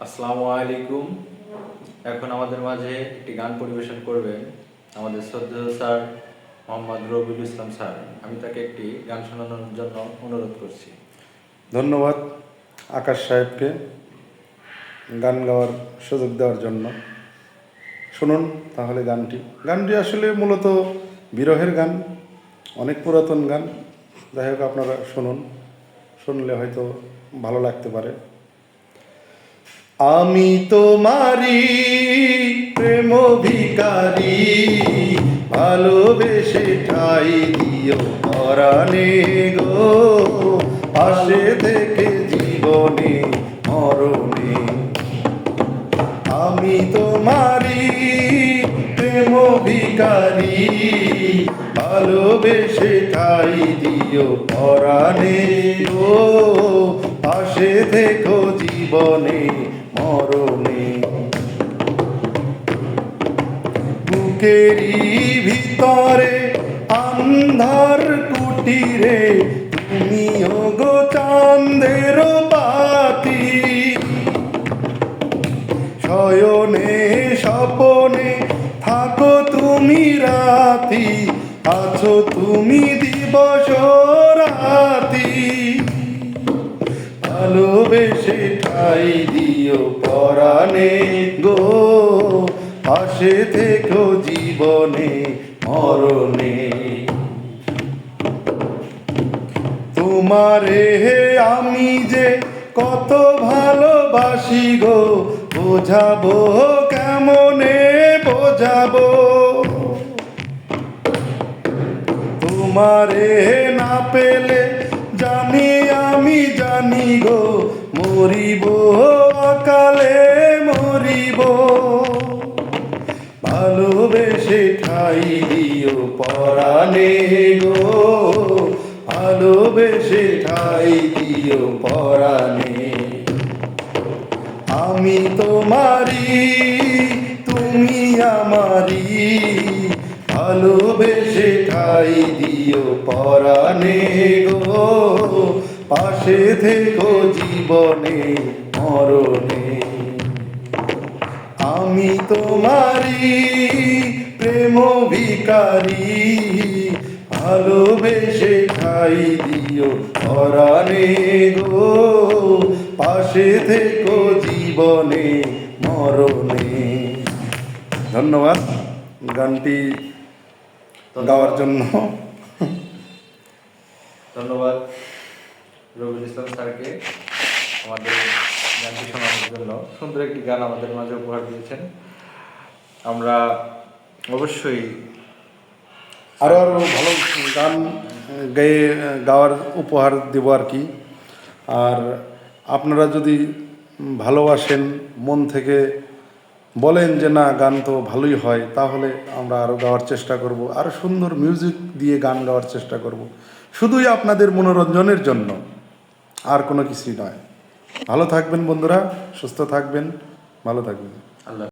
আসসালামু আলাইকুম। এখন আমাদের মাঝে একটি গান পরিবেশন করবেন আমাদের শ্রদ্ধেয় স্যার মোহাম্মদ রবিউল ইসলাম স্যার। আমি তাকে একটি গান শোনানোর জন্য অনুরোধ করছি। ধন্যবাদ আকাশ সাহেবকে গান গাওয়ার সুযোগ দেওয়ার জন্য। শুনুন তাহলে গানটি আসলে মূলত বিরহের গান, অনেক পুরাতন গান। যাই হোক, আপনারা শুনলে হয়তো ভালো লাগতে পারে। আমি তোমারি প্রেম ভিখারি, ভালোবেসে ঠাই দিও পরাণে গো, পাশে থেকে জীবনে মরণে। আমি তোমারি প্রেম ভিখারি, ভালোবেসে ঠাই দিও পরাণে গো, পাশে থেকো জীবনে মরণে। বুকেরই ভিতরে আন্ধার কুটিরে, তুমিও গো চাঁদের বাতি, শয়নে স্বপনে থাকো তুমি রাতি, আছো তুমি দিবস রাতি। ভালোবেসে ঠাই দিও পরাণে গো, পাশে থেকো জীবনে মরণে। তোমারে আমি যে কত ভালোবাসি গো, বোঝাবো কেমনে বোঝাবো। তোমারে না পেলে আমি জানি গো, মরিব অকালে মরিব। ভালোবেসে ঠাই দিও পরাণে গো, ভালোবেসে ঠাই দিও পরাণে। আমি তোমারি তুমি আমারি, ভালোবেসে ঠাই দিও পরাণে গো, পাশে থেকো জীবনে মরণে। আমি তোমারি প্রেম ভিখারি, ভালোবেসে ঠাই দিও পরাণে গো, পাশে থেকো জীবনে মরণে। ধন্যবাদ গানটি গাওয়ার জন্য। ধন্যবাদ রবিউল ইসলাম স্যারকে আমাদের গানটি শোনানোর জন্য। সুন্দর একটি গান আমাদের মাঝে উপহার দিয়েছেন। আমরা অবশ্যই আরও ভালো গান গাওয়ার উপহার দেবো আর কি। আর আপনারা যদি ভালোবাসেন, মন থেকে বলেন যে না গান তো ভালোই হয়, তাহলে আমরা আরও গাওয়ার চেষ্টা করব, আরও সুন্দর মিউজিক দিয়ে গান গাওয়ার চেষ্টা করব, শুধুই আপনাদের মনোরঞ্জনের জন্য, আর কোনো কিছুই নয়। ভালো থাকবেন বন্ধুরা, সুস্থ থাকবেন, ভালো থাকবেন। আল্লাহ।